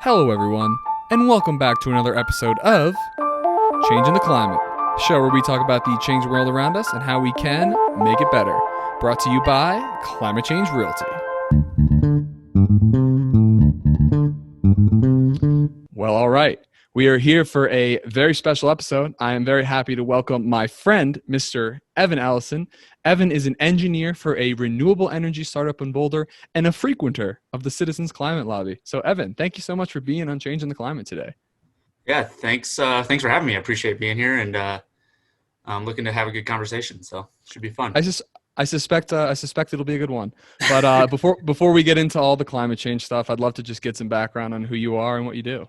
Hello, everyone, and welcome back to another episode of Changing the Climate, a show where we talk about the changing world around us and how we can make it better. Brought to you by Climate Change Realty. Well, all right. We are here for a very special episode. I am very happy to welcome my friend, Mr. Evan Alison. Evan is an engineer for a renewable energy startup in Boulder and a frequenter of the Citizens Climate Lobby. So, Evan, thank you so much for being on Changing the Climate today. Yeah, thanks. Thanks for having me. I appreciate being here, and I'm looking to have a good conversation. So it should be fun. I suspect it'll be a good one. But before we get into all the climate change stuff, I'd love to just get some background on who you are and what you do.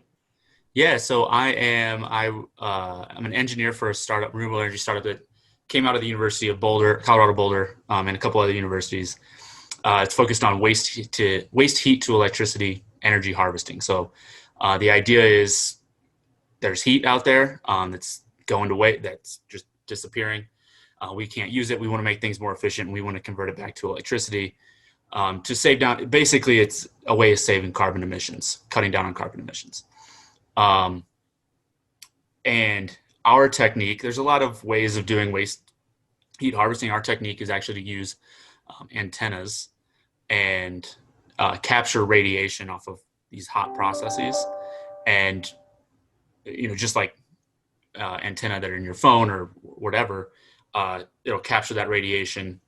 Yeah, so I'm an engineer for a startup, renewable energy startup that came out of the University of Boulder, Colorado Boulder, and a couple other universities. It's focused on waste heat to electricity energy harvesting. So the idea is there's heat out there that's going to waste, that's just disappearing. We can't use it. We want to make things more efficient. We want to convert it back to electricity to save down. Basically, it's a way of saving carbon emissions, cutting down on carbon emissions. And our technique, there's a lot of ways of doing waste heat harvesting. Our technique is actually to use antennas and capture radiation off of these hot processes. And, just like antenna that are in your phone or whatever, it'll capture that radiation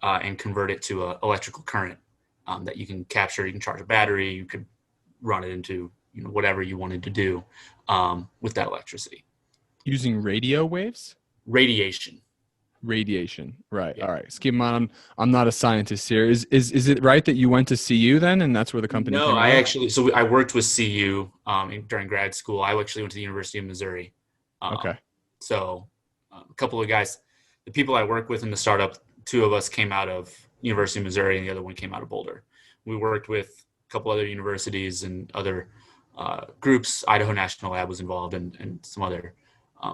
and convert it to an electrical current that you can capture. You can charge a battery. You could run it into whatever you wanted to do with that electricity. Using radio waves? Radiation, right? yeah. All right. Let's keep in mind, I'm not a scientist here. Is it right that you went to CU then, and that's where the company No, came out of? I worked with CU during grad school. I actually went to the University of Missouri. Okay. So a couple of guys, the people I work with in the startup, two of us came out of University of Missouri and the other one came out of Boulder. We worked with a couple other universities and other groups. Idaho National Lab was involved and some other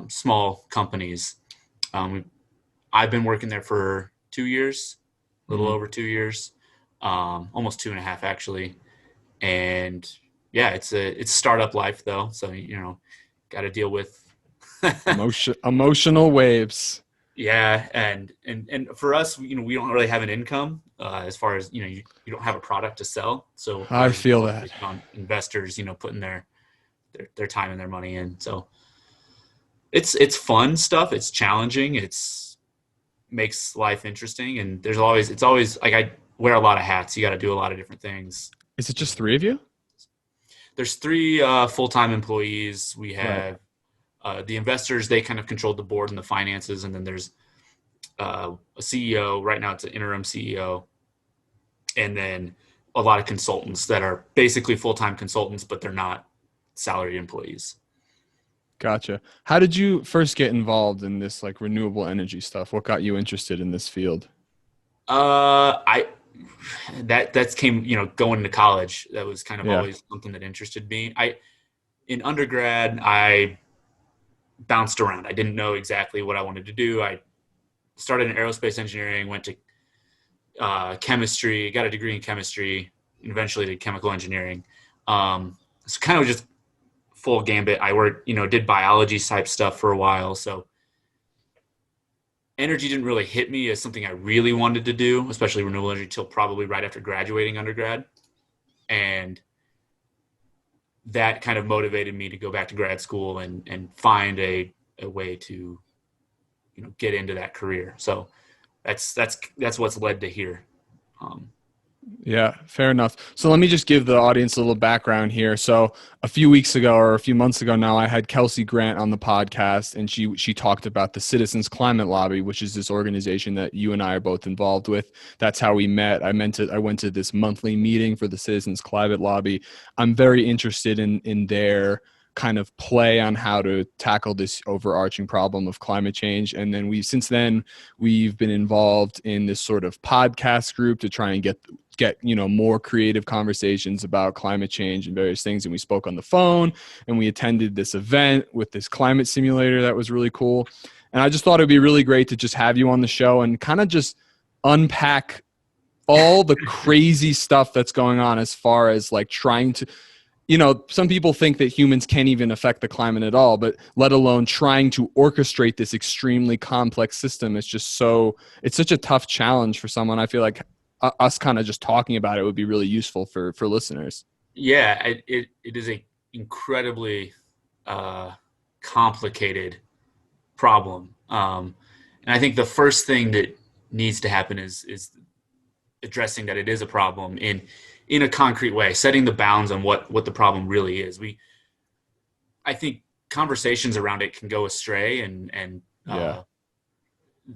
small companies. I've been working there for 2 years, a little over 2 years, almost 2.5 actually. And yeah, it's startup life though. So, got to deal with Emotional waves. yeah. And for us, we don't really have an income as far as, you don't have a product to sell. So I feel that. on investors, putting their time and their money in. So it's fun stuff. It's challenging. It's makes life interesting. And it's always like I wear a lot of hats. You got to do a lot of different things. Is it just three of you? There's 3 full-time employees. We have the investors, they kind of controlled the board and the finances. And then there's a CEO. Right now it's an interim CEO. And then a lot of consultants that are basically full-time consultants, but they're not salaried employees. Gotcha. How did you first get involved in this like renewable energy stuff? What got you interested in this field? That came, going to college. That was kind of Yeah. always something that interested me. In undergrad, I bounced around. I didn't know exactly what I wanted to do. I started in aerospace engineering, went to chemistry, got a degree in chemistry, and eventually did chemical engineering. So kind of just full gambit. I worked, did biology type stuff for a while. So energy didn't really hit me as something I really wanted to do, especially renewable energy, till probably right after graduating undergrad. And that kind of motivated me to go back to grad school and find a way to, get into that career. So that's what's led to here. Yeah, fair enough. So let me just give the audience a little background here. So a few weeks ago or a few months ago now, I had Kelsey Grant on the podcast, and she talked about the Citizens Climate Lobby, which is this organization that you and I are both involved with. That's how we met. I went to this monthly meeting for the Citizens Climate Lobby. I'm very interested in their kind of play on how to tackle this overarching problem of climate change. And then since then we've been involved in this sort of podcast group to try and get more creative conversations about climate change and various things. And we spoke on the phone, and we attended this event with this climate simulator that was really cool. And I just thought it'd be really great to just have you on the show and kind of just unpack all the crazy stuff that's going on as far as like trying to, some people think that humans can't even affect the climate at all, but let alone trying to orchestrate this extremely complex system. It's such a tough challenge for someone. I feel like us kind of just talking about it would be really useful for listeners. Yeah, it is a incredibly uh, complicated problem. And I think the first thing that needs to happen is addressing that it is a problem in a concrete way, setting the bounds on what the problem really is. I think conversations around it can go astray, and Yeah.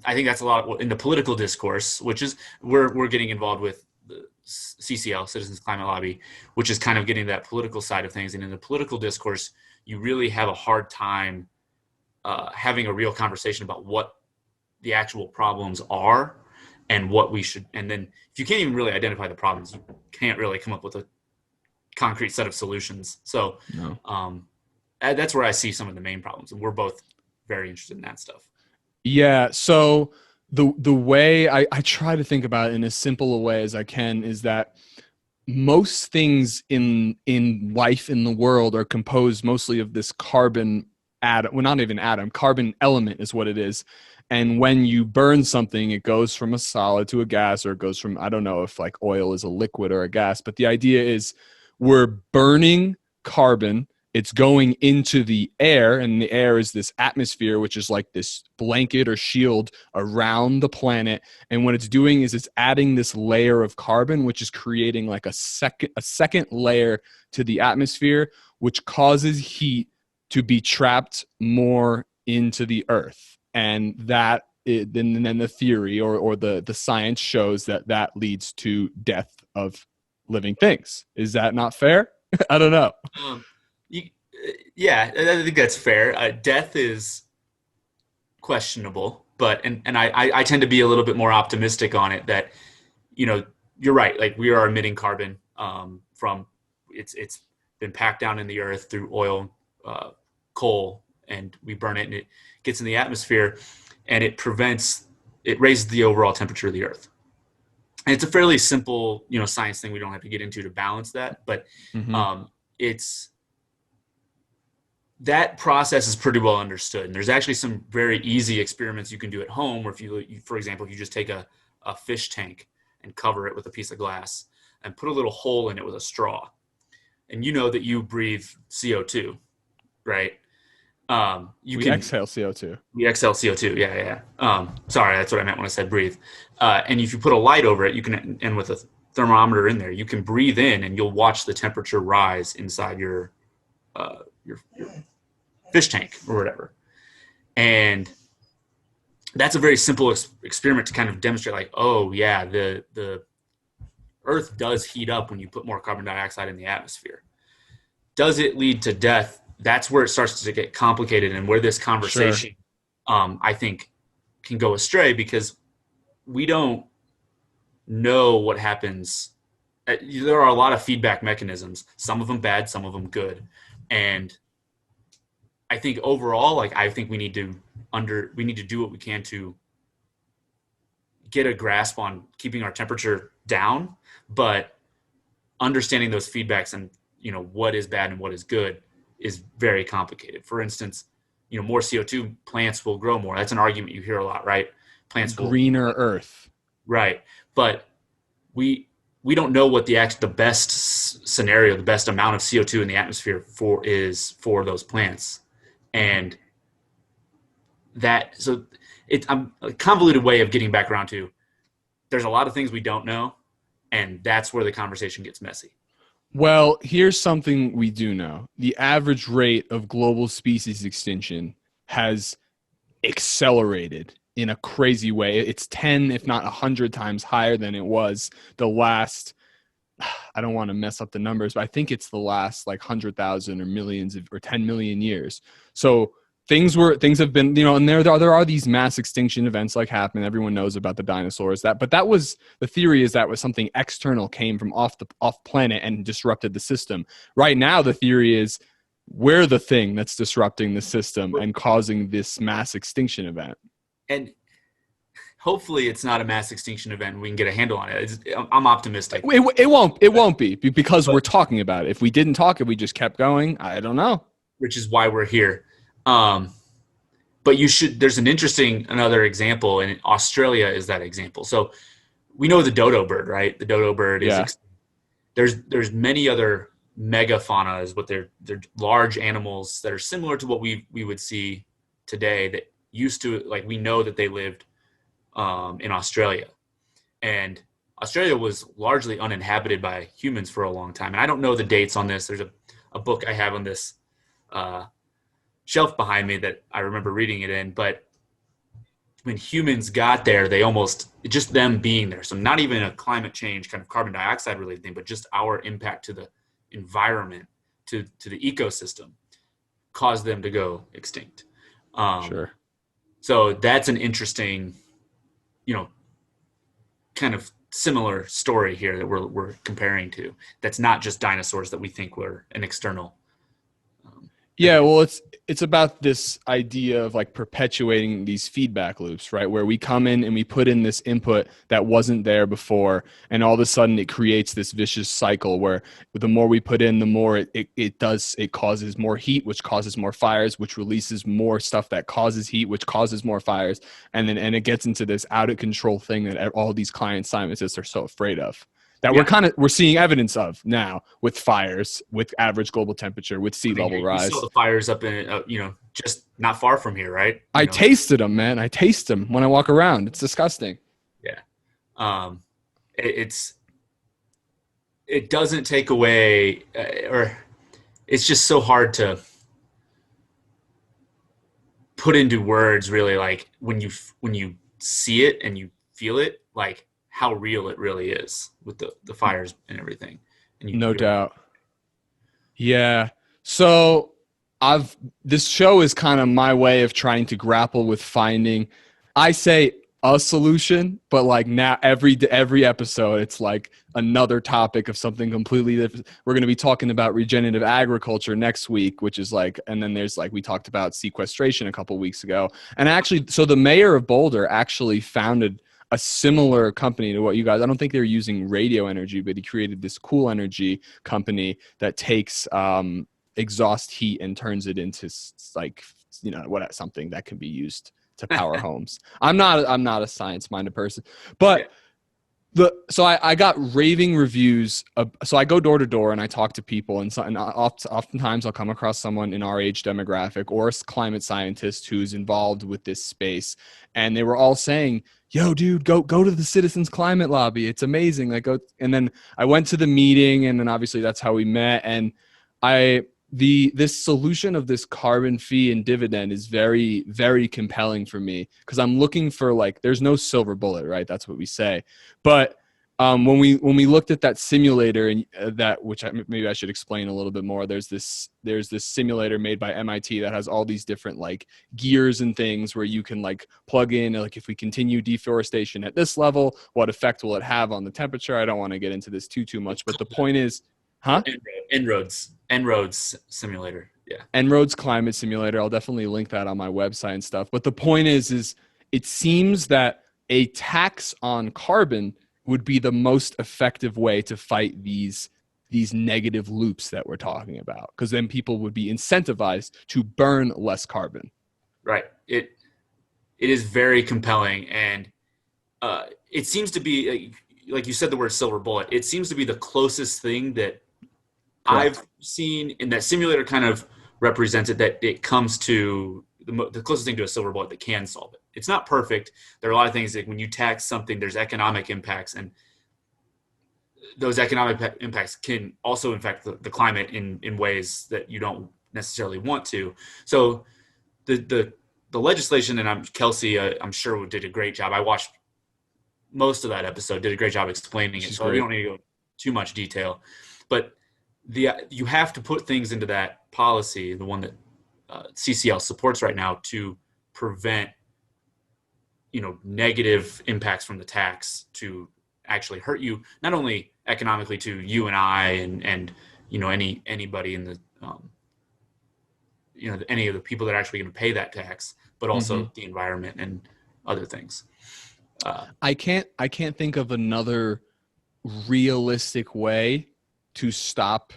I think that's a lot in the political discourse, which is we're getting involved with the CCL, Citizens Climate Lobby, which is kind of getting that political side of things. And in the political discourse, you really have a hard time having a real conversation about what the actual problems are and what we should. And then if you can't even really identify the problems, you can't really come up with a concrete set of solutions. So No. That's where I see some of the main problems, and we're both very interested in that stuff. Yeah. So the way I try to think about it in as simple a way as I can is that most things in life in the world are composed mostly of this carbon atom. Well, not even atom, carbon element is what it is. And when you burn something, it goes from a solid to a gas, or it goes from, I don't know if like oil is a liquid or a gas, but the idea is we're burning carbon. It's going into the air, and the air is this atmosphere, which is like this blanket or shield around the planet. And what it's doing is it's adding this layer of carbon, which is creating like a second layer to the atmosphere, which causes heat to be trapped more into the earth. And then the theory or the science shows that leads to death of living things. Is that not fair? I don't know. Um, you, yeah, I think that's fair. Death is questionable, but and I tend to be a little bit more optimistic on it. That you're right. Like we are emitting carbon from it's been packed down in the earth through oil, coal, and we burn it, and it gets in the atmosphere, and it raises the overall temperature of the earth. And it's a fairly simple science thing we don't have to get into to balance that, but it's that process is pretty well understood. And there's actually some very easy experiments you can do at home where for example, if you just take a fish tank and cover it with a piece of glass and put a little hole in it with a straw, and that you breathe CO2, right? We exhale CO2. We exhale CO2. Yeah. Sorry, that's what I meant when I said breathe. And if you put a light over it, and with a thermometer in there, you can breathe in, and you'll watch the temperature rise inside your fish tank or whatever. And that's a very simple experiment to kind of demonstrate, like, oh yeah, the Earth does heat up when you put more carbon dioxide in the atmosphere. Does it lead to death? That's where it starts to get complicated, and where this conversation, I think, can go astray, because we don't know what happens. There are a lot of feedback mechanisms, some of them bad, some of them good. And I think overall, I think we need to do what we can to get a grasp on keeping our temperature down, but understanding those feedbacks and what is bad and what is good is very complicated. For instance, more CO2, plants will grow more. That's an argument you hear a lot, right? Plants will greener earth. Right. But we don't know what the best scenario, the best amount of CO2 in the atmosphere is for those plants. And it's a convoluted way of getting back around to, there's a lot of things we don't know, and that's where the conversation gets messy. Well, here's something we do know. The average rate of global species extinction has accelerated in a crazy way. It's 10, if not 100 times higher than it was the last, I don't want to mess up the numbers, but I think it's the last like 100,000 or millions or 10 million years. So things have been, and there are these mass extinction events like happen. Everyone knows about the dinosaurs. But that was, the theory is that was something external, came from off planet and disrupted the system. Right now, the theory is we're the thing that's disrupting the system and causing this mass extinction event. And hopefully it's not a mass extinction event and we can get a handle on it. I'm optimistic. It won't be because But we're talking about it. If we didn't talk, if we just kept going, I don't know. which is why we're here. Um, but there's another example, and Australia is that example. So we know the dodo bird, right? The dodo bird is Yeah, there's many other megafauna, is what they're large animals that are similar to what we would see today, that used to, like, we know that they lived in Australia. And Australia was largely uninhabited by humans for a long time. And I don't know the dates on this. There's a book I have on this uh, shelf behind me that I remember reading it in. But when humans got there, they almost, just them being there. So not even a climate change kind of carbon dioxide related thing, but just our impact to the environment, to the ecosystem, caused them to go extinct. Um, sure. so that's an interesting, kind of similar story here that we're comparing to. That's not just dinosaurs that we think were an external Yeah, event. well, it's about this idea of like perpetuating these feedback loops, right? Where we come in and we put in this input that wasn't there before, and all of a sudden it creates this vicious cycle where the more we put in, the more it causes more heat, which causes more fires, which releases more stuff that causes heat, which causes more fires, and it gets into this out of control thing that all these climate scientists are so afraid of, that Yeah, we're seeing evidence of now with fires, with average global temperature, with sea I mean, level you saw rise. the fires up in just not far from here, right? I tasted them, man. I taste them when I walk around. It's disgusting. Yeah. Um, it's it doesn't take away, or it's just so hard to put into words, really, like when you see it and you feel it, like how real it really is with the fires and everything. And No you don't. doubt. Yeah. So I've this show is kind of my way of trying to grapple with finding, I say, a solution, but like now every episode it's like another topic of something completely different. We're going to be talking about regenerative agriculture next week, which is like, and then there's like, we talked about sequestration a couple weeks ago. And actually, so the mayor of Boulder actually founded a similar company to what you guys, I don't think they're using radio energy, but he created this cool energy company that takes exhaust heat and turns it into like, what, something that can be used to power homes. I'm not a science minded person, Yeah. but so I got raving reviews. So I go door to door and I talk to people, and oftentimes I'll come across someone in our age demographic or a climate scientist who's involved with this space, and they were all saying, "Yo, dude, go to the Citizens Climate Lobby. It's amazing." Like, go. And then I went to the meeting, and then obviously that's how we met. And I this solution of this carbon fee and dividend is very, very compelling for me, because I'm looking for, like, there's no silver bullet, right? That's what we say. But when we looked at that simulator, and maybe I should explain a little bit more. There's this simulator made by MIT that has all these different like gears and things where you can like plug in, like, if we continue deforestation at this level, what effect will it have on the temperature? I don't want to get into this too much, but the point is, huh? En-ROADS simulator. Yeah. En-ROADS climate simulator. I'll definitely link that on my website and stuff. But the point is it seems that a tax on carbon would be the most effective way to fight these negative loops that we're talking about, because then people would be incentivized to burn less carbon. Right. It is very compelling, and it seems to be, like you said, the word silver bullet. It seems to be the closest thing that Correct. I've seen, and that simulator kind of represents it, that it comes to the closest thing to a silver bullet that can solve it. It's not perfect. There are a lot of things, like when you tax something, there's economic impacts, and those economic impacts can also affect the climate in ways that you don't necessarily want to. So the legislation, and Kelsey, I'm sure did a great job. I watched most of that episode, did a great job explaining it. She's So we great. don't need to go too much detail, but you have to put things into that policy, the one that CCL supports right now, to prevent negative impacts from the tax to actually hurt you, not only economically to you and I, and anybody in the any of the people that are actually going to pay that tax, but Mm-hmm. also the environment and other things. I can't think of another realistic way to stop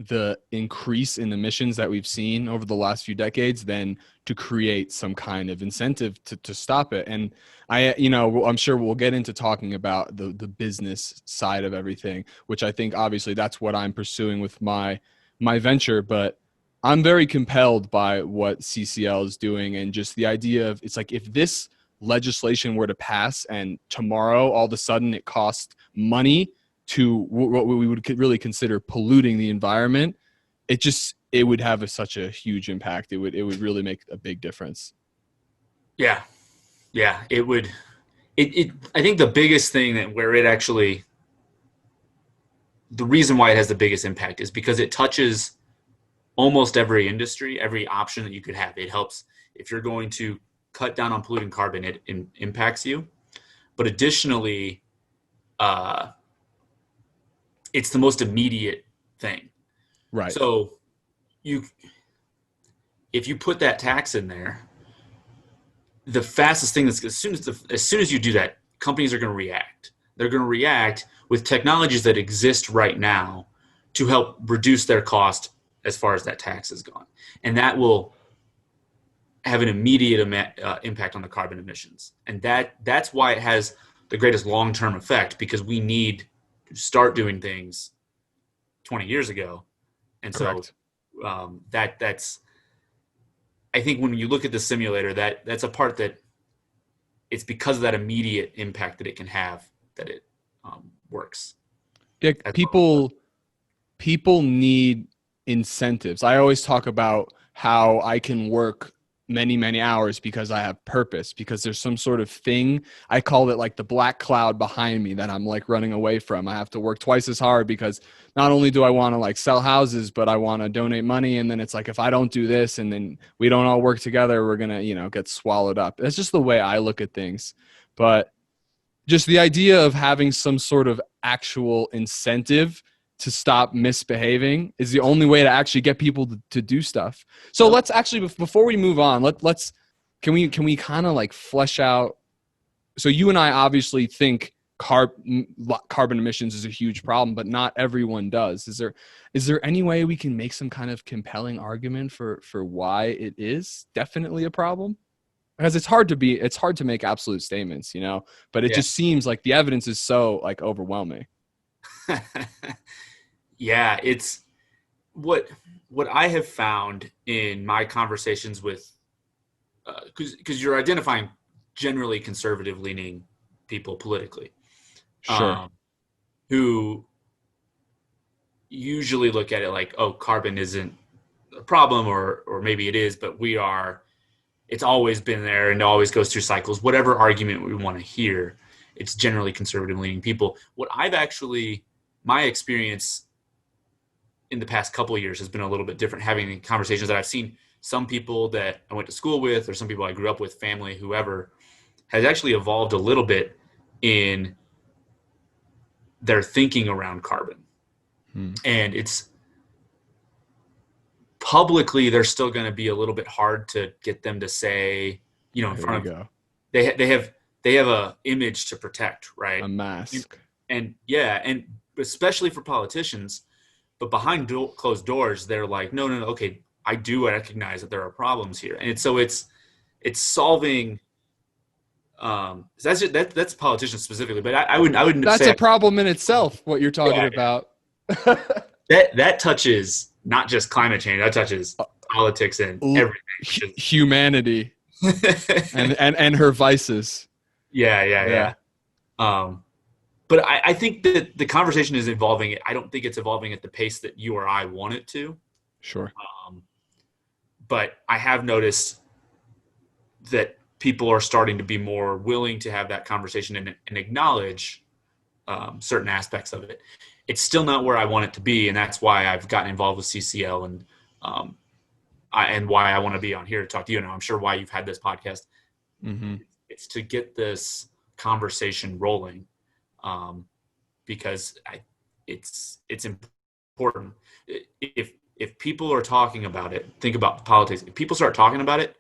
the increase in emissions that we've seen over the last few decades than to create some kind of incentive to stop it. And I'm sure we'll get into talking about the business side of everything, which I think obviously that's what I'm pursuing with my venture. But I'm very compelled by what CCL is doing, and just the idea of, it's like, if this legislation were to pass and tomorrow all of a sudden it costs money to what we would really consider polluting the environment, it would have such a huge impact. It would really make a big difference. Yeah, yeah, it would. I think the biggest thing that where it actually, the reason why it has the biggest impact is because it touches almost every industry, every option that you could have. It helps if you're going to cut down on polluting carbon, it impacts you. But additionally, uh, it's the most immediate thing. Right. So you, if you put that tax in there, the fastest thing that's as soon as you do that, companies are going to react. They're going to react with technologies that exist right now to help reduce their cost as far as that tax is gone, and that will have an immediate impact on the carbon emissions. And that's why it has the greatest long-term effect, because we need to start doing things 20 years ago. And so Correct. that's I think when you look at the simulator, that's a part that it's because of that immediate impact that it can have that it works. Yeah, As well. people need incentives. I always talk about how I can work many, many hours because I have purpose, because there's some sort of thing. I call it like the black cloud behind me that I'm like running away from. I have to work twice as hard because not only do I want to like sell houses, but I want to donate money. And then it's like, if I don't do this and then we don't all work together, we're going to, get swallowed up. That's just the way I look at things. But just the idea of having some sort of actual incentive to stop misbehaving is the only way to actually get people to do stuff. So Yep. let's actually, before we move on, let's can we kind of like flesh out. So you and I obviously think carbon emissions is a huge problem, but not everyone does. Is there any way we can make some kind of compelling argument for why it is definitely a problem? Because it's hard to make absolute statements, but it Yeah. just seems like the evidence is so like overwhelming. Yeah, it's what I have found in my conversations with, because you're identifying generally conservative leaning people politically, Sure. um, who usually look at it like, oh, carbon isn't a problem, or maybe it is, but we are. It's always been there and it always goes through cycles. Whatever argument we want to hear, it's generally conservative leaning people. What I've actually, my experience in the past couple of years has been a little bit different, having conversations that I've seen some people that I went to school with or some people I grew up with, family, whoever, has actually evolved a little bit in their thinking around carbon. Hmm. And it's publicly, they're still going to be a little bit hard to get them to say, Oh, in here we front of, go. they have a image to protect, A right? And, mask. and yeah, and especially for politicians, but behind closed doors, they're like, no, no, no, okay, I do recognize that there are problems here, and it's solving. So that's politicians specifically, but I wouldn't That's say a problem in itself, what you're talking yeah, about. that touches not just climate change, that touches politics and everything, which is Humanity and her vices. yeah, yeah, Yeah, yeah. Um, but I think that the conversation is evolving. I don't think it's evolving at the pace that you or I want it to. sure. Um, but I have noticed that people are starting to be more willing to have that conversation and acknowledge certain aspects of it. It's still not where I want it to be, and that's why I've gotten involved with CCL um, and why I want to be on here to talk to you. And I'm sure why you've had this podcast. Hmm. It's to get this conversation rolling, um, because it's important. If people are talking about it, think about politics. If people start talking about it,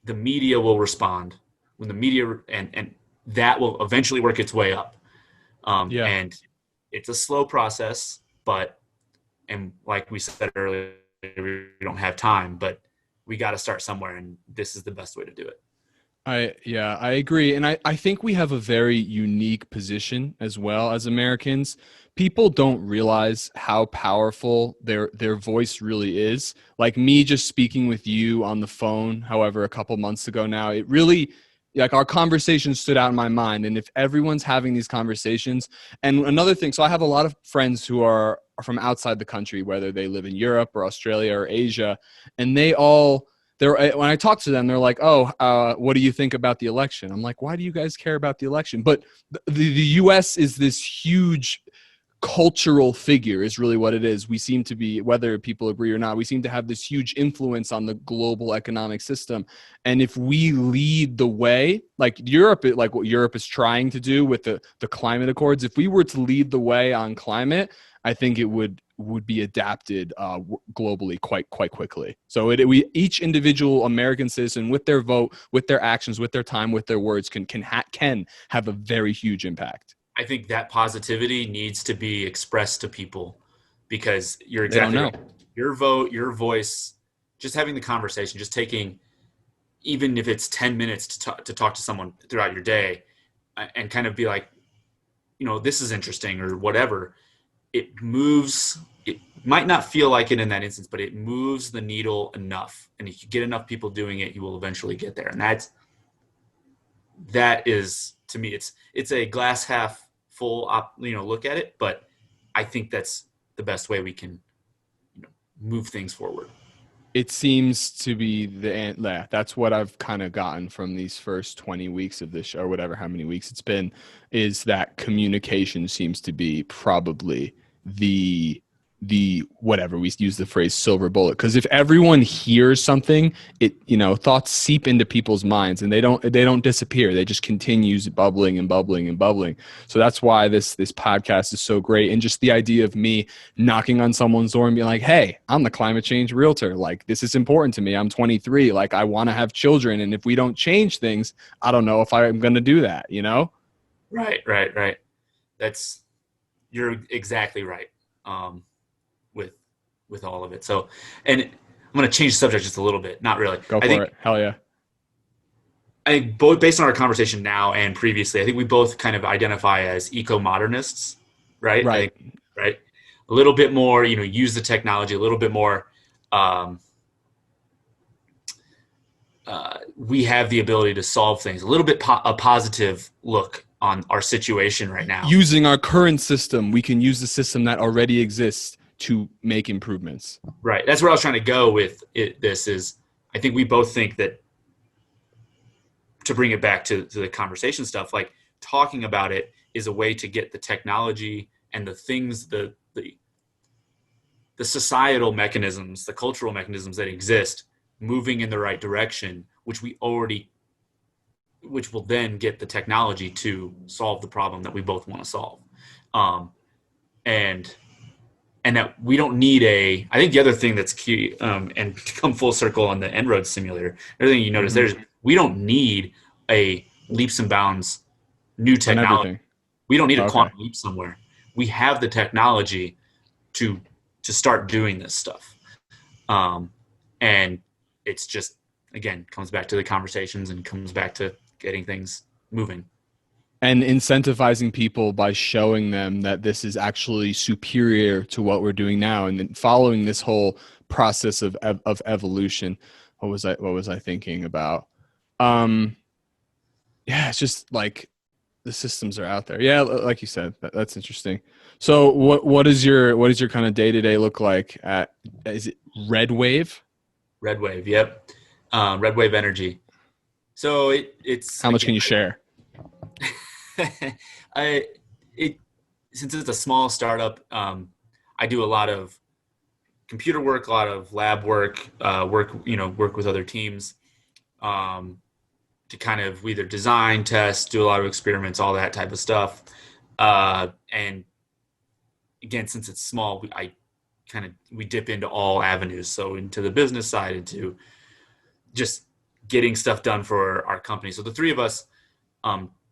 the media will respond. when the media and that will eventually work its way up. Yeah. And it's a slow process, but and like we said earlier, we don't have time, but we got to start somewhere, and this is the best way to do it. I agree. And I think we have a very unique position as well as Americans. People don't realize how powerful their voice really is. Like me just speaking with you on the phone, however, a couple months ago now, it really like our conversation stood out in my mind. And if everyone's having these conversations, and another thing, so I have a lot of friends who are from outside the country, whether they live in Europe or Australia or Asia, and they all they're when I talk to them, they're like, "Oh, what do you think about the election?" I'm like, "Why do you guys care about the election?" But the U.S. is this huge cultural figure is really what it is. We seem to be, whether people agree or not, we seem to have this huge influence on the global economic system. And if we lead the way, like Europe, like what Europe is trying to do with the climate accords, if we were to lead the way on climate, I think it would be adapted globally quite quickly. So we each individual American citizen with their vote, with their actions, with their time, with their words can have a very huge impact. I think that positivity needs to be expressed to people because you're They don't exactly know. right. Your vote, your voice, just having the conversation, just taking, even if it's 10 minutes to talk to someone throughout your day and kind of be like, this is interesting or whatever. It moves, it might not feel like it in that instance, but it moves the needle enough. And if you get enough people doing it, you will eventually get there. And that is, to me, it's a glass half full look at it, but I think that's the best way we can move things forward. It seems to be yeah, that's what I've kind of gotten from these first 20 weeks of this show, or whatever, how many weeks it's been, is that communication seems to be probably the whatever we use the phrase silver bullet, because if everyone hears something, it thoughts seep into people's minds and they don't disappear, they just continues bubbling and bubbling and bubbling. So that's why this podcast is so great. And just the idea of me knocking on someone's door and being like, hey, I'm the climate change realtor, like this is important to me, I'm 23, like I want to have children, and if we don't change things, I don't know if I'm going to do that. Right. That's You're exactly right. With all of it. So, and I'm going to change the subject just a little bit. Not really. Go I for think it. Hell yeah. both based on our conversation now and previously, I think we both kind of identify as eco-modernists, right? I Right. think, right? A little bit more, use the technology a little bit more. Um, we have the ability to solve things a little bit, a positive look on our situation right now. Using our current system, we can use the system that already exists to make improvements. Right. That's where I was trying to go with it. I think we both think that, to bring it back to the conversation stuff, like talking about it is a way to get the technology and the things, the societal mechanisms, the cultural mechanisms that exist moving in the right direction, which will then get the technology to solve the problem that we both want to solve. And that we don't need I think the other thing that's key, and to come full circle on the En-ROADS simulator, everything you notice there's, we don't need a leaps and bounds new On technology. everything. We don't need a Okay. quantum leap somewhere. We have the technology to start doing this stuff. And it's just, again, comes back to the conversations and comes back to getting things moving. And incentivizing people by showing them that this is actually superior to what we're doing now, and then following this whole process of evolution. What was I thinking about? Yeah, it's just like the systems are out there. Yeah, like you said, that's interesting. So what is your kind of day-to-day look like at, is it RedWave? RedWave, yep. RedWave energy. So it's How much again, can you share? I it since it's a small startup, I do a lot of computer work, a lot of lab work, work with other teams, to kind of either design, test, do a lot of experiments, all that type of stuff. And again, since it's small, we dip into all avenues. So into the business side, into just getting stuff done for our company. So the three of us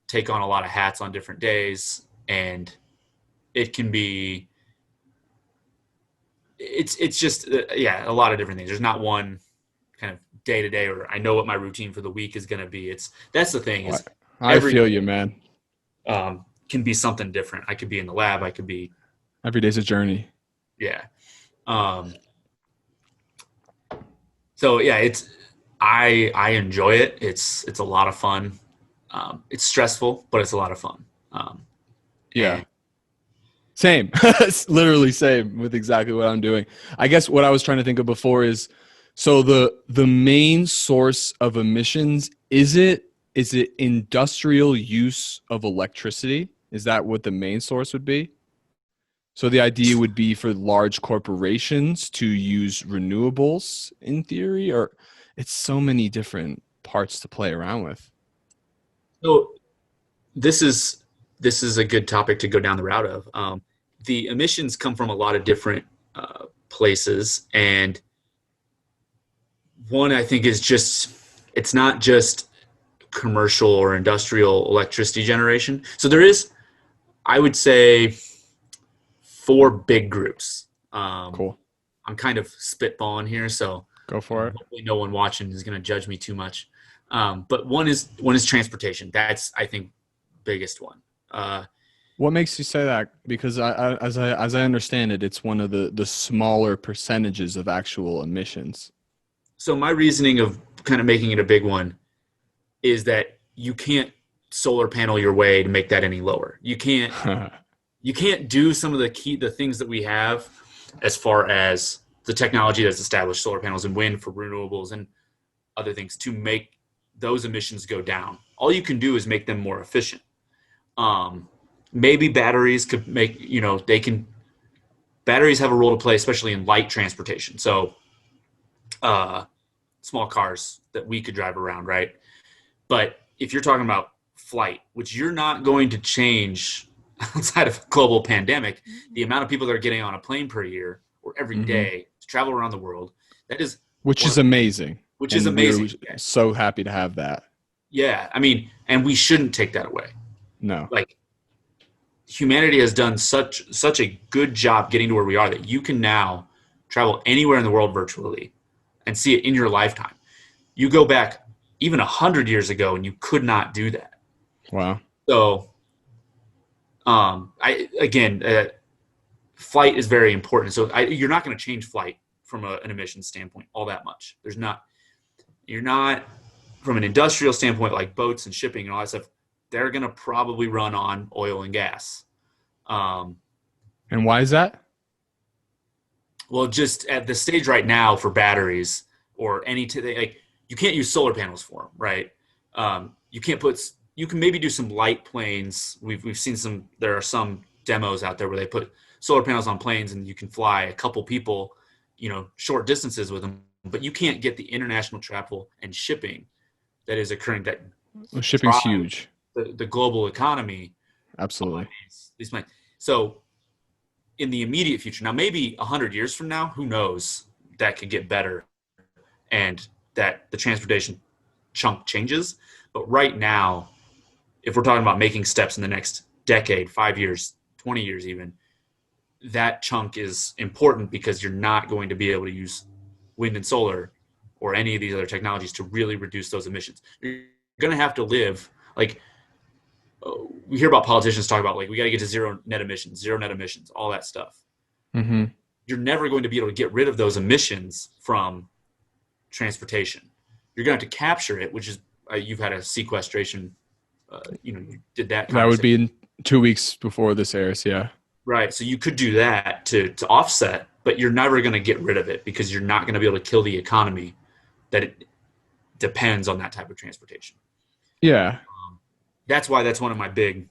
take on a lot of hats on different days, and it can be it's just a lot of different things. There's not one kind of day to day, or I know what my routine for the week is going to be. That's the thing is I every feel you, man. Can be something different. I could be in the lab. I could be Every day's a journey. yeah. So yeah, I enjoy it. It's a lot of fun. It's stressful, but it's a lot of fun. Yeah. And Same. It's literally same with exactly what I'm doing. I guess what I was trying to think of before is so the main source of emissions is it industrial use of electricity? Is that what the main source would be? So the idea would be for large corporations to use renewables in theory, or it's so many different parts to play around with. so this is a good topic to go down the route of. The emissions come from a lot of different places, and one I think is just it's not just commercial or industrial electricity generation. So there is, I would say, four big groups. Cool. I'm kind of spitballing here, so Go for it. hopefully no one watching is going to judge me too much. But one is transportation. That's I think biggest one. What makes you say that? Because as I understand it, it's one of the smaller percentages of actual emissions. So my reasoning of kind of making it a big one is that you can't solar panel your way to make that any lower. You can't do some of the things that we have as far as the technology that's established, solar panels and wind for renewables and other things, to make those emissions go down. All you can do is make them more efficient. Maybe batteries could make, batteries have a role to play, especially in light transportation. So small cars that we could drive around, right? But if you're talking about flight, which you're not going to change outside of a global pandemic, the amount of people that are getting on a plane per year or every day to travel around the world, that is Which is amazing. which is And amazing. we're so happy to have that. Yeah, I mean, and we shouldn't take that away. No. Like humanity has done such a good job getting to where we are that you can now travel anywhere in the world virtually and see it in your lifetime. You go back even 100 years ago and you could not do that. Wow. So flight is very important. So you're not going to change flight from an emissions standpoint all that much. You're not from an industrial standpoint, like boats and shipping and all that stuff. They're going to probably run on oil and gas. And why is that? Well, just at the stage right now for batteries or like you can't use solar panels for them, right? You can maybe do some light planes. We've seen there are some demos out there where they put solar panels on planes and you can fly a couple people, short distances with them, but you can't get the international travel and shipping that is occurring that Well, shipping's huge. the global economy. Absolutely. These planes. So in the immediate future, now maybe 100 years from now, who knows, that could get better and that the transportation chunk changes. But right now, if we're talking about making steps in the next decade, 5 years, 20 years even, that chunk is important because you're not going to be able to use wind and solar or any of these other technologies to really reduce those emissions. You're going to have to live like we hear about politicians talk about like we got to get to zero net emissions, all that stuff. Mm-hmm. You're never going to be able to get rid of those emissions from transportation. You're going to have to capture it, which is you've had a sequestration. You did that. That would be in 2 weeks before this airs. Yeah. Right. So you could do that to offset, but you're never going to get rid of it because you're not going to be able to kill the economy that it depends on that type of transportation. Yeah. That's why that's one of my big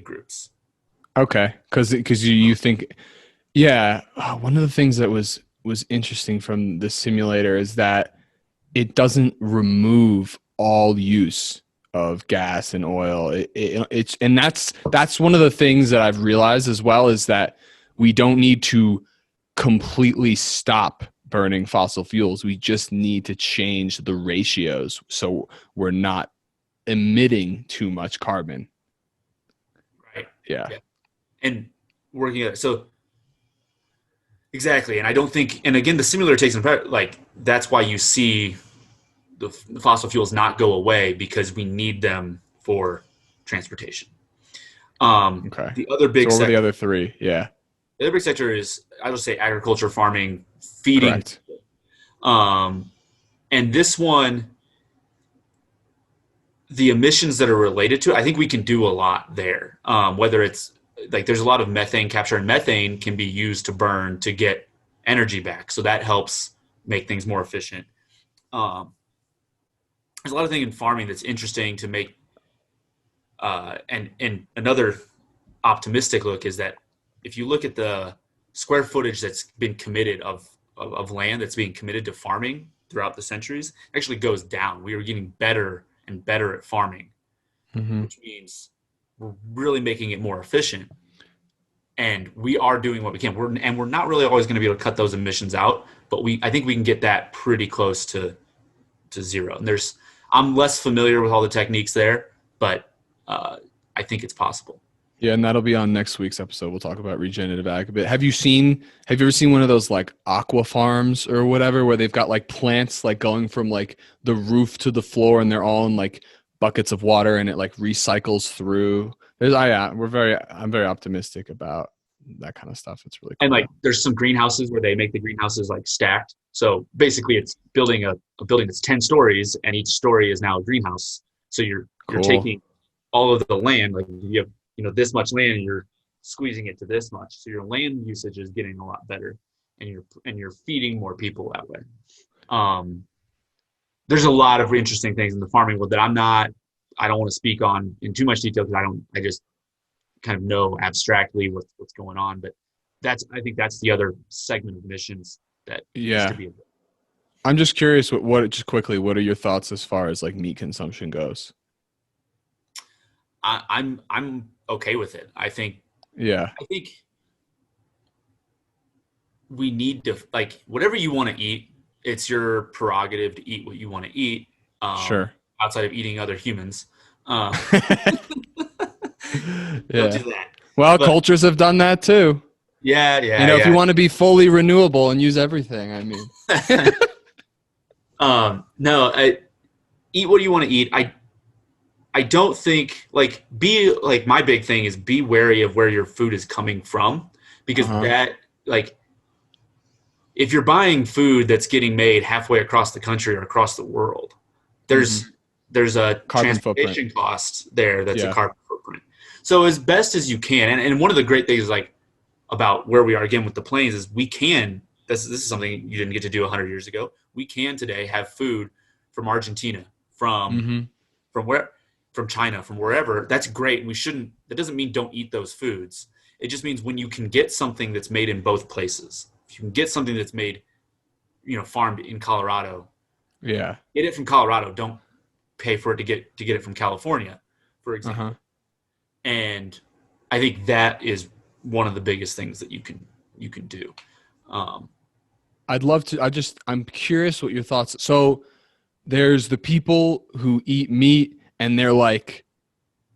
groups. Okay. Because you think, yeah, one of the things that was interesting from the simulator is that it doesn't remove all use of gas and oil. And that's one of the things that I've realized as well is that we don't need to completely stop burning fossil fuels. We just need to change the ratios so we're not emitting too much carbon. Right. Yeah. Yeah. And working at it. So exactly. And I don't think, and again, the simulator takes like that's why you see the fossil fuels not go away because we need them for transportation. Okay. The other So big what were the sector, other three? Yeah. the other big sector is I would say agriculture, farming, feeding. Correct. Um, and this one, the emissions that are related to it, I think we can do a lot there. Whether it's like there's a lot of methane capture, and methane can be used to burn to get energy back. So that helps make things more efficient. Um, there's a lot of things in farming that's interesting to make. And another optimistic look is that if you look at the square footage that's been committed of land that's being committed to farming throughout the centuries, it actually goes down. We are getting better and better at farming, Mm-hmm. which means we're really making it more efficient. And we are doing what we can. We're not really always going to be able to cut those emissions out, but I think we can get that pretty close to zero. And I'm less familiar with all the techniques there, but uh, I think it's possible. Yeah, and that'll be on next week's episode. We'll talk about regenerative ag a bit. Have you ever seen one of those like aqua farms or whatever where they've got like plants like going from like the roof to the floor and they're all in like buckets of water and it like recycles through? I'm very optimistic about that kind of stuff. It's really And like cool. there's some greenhouses where they make the greenhouses like stacked. So basically it's building a building that's 10 stories and each story is now a greenhouse. So you're Cool. taking all of the land, like you have, this much land and you're squeezing it to this much. So your land usage is getting a lot better and you're feeding more people that way. Um, there's a lot of interesting things in the farming world that I don't want to speak on in too much detail because I just kind of know abstractly what's going on. But I think that's the other segment of missions that needs to Yeah. be. I'm just curious just quickly, what are your thoughts as far as like meat consumption goes? I'm okay with it. Yeah. I think we need to like whatever you want to eat. It's your prerogative to eat what you want to eat, Sure. outside of eating other humans. Um, don't Yeah. do that. Well, But cultures have done that too. yeah, You yeah, know, if you yeah. want to be fully renewable and use everything, I mean. No, eat what you want to eat. I don't think like be like my big thing is be wary of where your food is coming from because Uh-huh. that like if you're buying food that's getting made halfway across the country or across the world, Hmm. there's a Carbon footprint. transportation cost there that's a Yeah. carbon footprint. So as best as you can, and one of the great things like about where we are again with the plains is we can this is something you didn't get to do 100 years ago. We can today have food from Argentina, from Hmm. from where from China, from wherever. That's great. We shouldn't. That doesn't mean don't eat those foods. It just means when you can get something that's made in both places. If you can get something that's made, farmed in Colorado, Yeah. get it from Colorado. Don't pay for it to get it from California, for Uh-huh. example. And I think that is one of the biggest things that you can do. Um, I'd love to I'm curious what your thoughts. So there's the people who eat meat and they're like,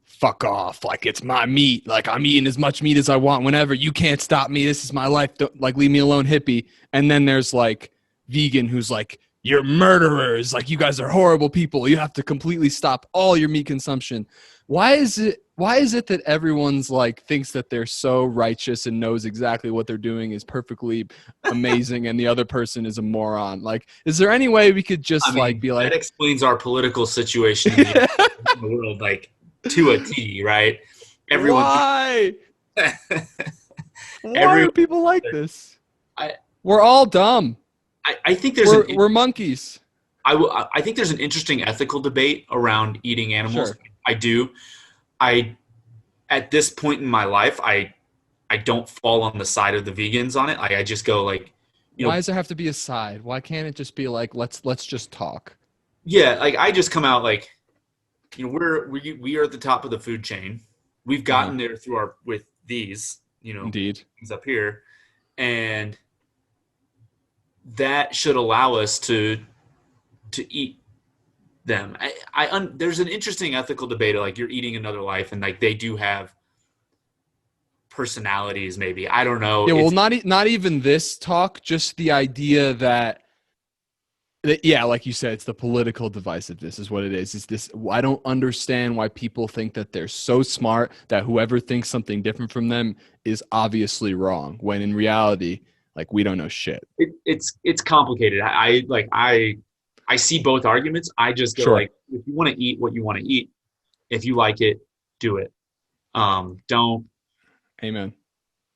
fuck off, like it's my meat, like I'm eating as much meat as I want whenever, you can't stop me, this is my life. Don't, like, leave me alone, hippie. And then there's like vegan who's like, you're murderers, like you guys are horrible people, you have to completely stop all your meat consumption. Why is it that everyone's like thinks that they're so righteous and knows exactly what they're doing is perfectly amazing and the other person is a moron? Like, is there any way we could I just like mean, be that like, explains our political situation in the world, like to a T, right? Everyone, why why everyone. are people like this? I, We're all dumb. I think there's We're monkeys. I think there's an interesting ethical debate around eating animals. Sure. I do. I at this point in my life, I don't fall on the side of the vegans on it. I just go like, Why does there have to be a side? Why can't it just be like, let's just talk? yeah, like I just come out like, we are at the top of the food chain. We've Uh-huh. gotten there through our with these, Indeed. things up here, and that should allow us to eat them. There's an interesting ethical debate, like you're eating another life, and like they do have personalities. Maybe I don't know. Yeah, well, It's not even this talk, just the idea that, yeah, like you said, it's the political divisiveness is what it is. It's this. I don't understand why people think that they're so smart that whoever thinks something different from them is obviously wrong, when in reality, like, we don't know shit. it's complicated. I see both arguments. I just go Sure. like, if you want to eat what you want to eat, if you like it, do it. Don't. Amen.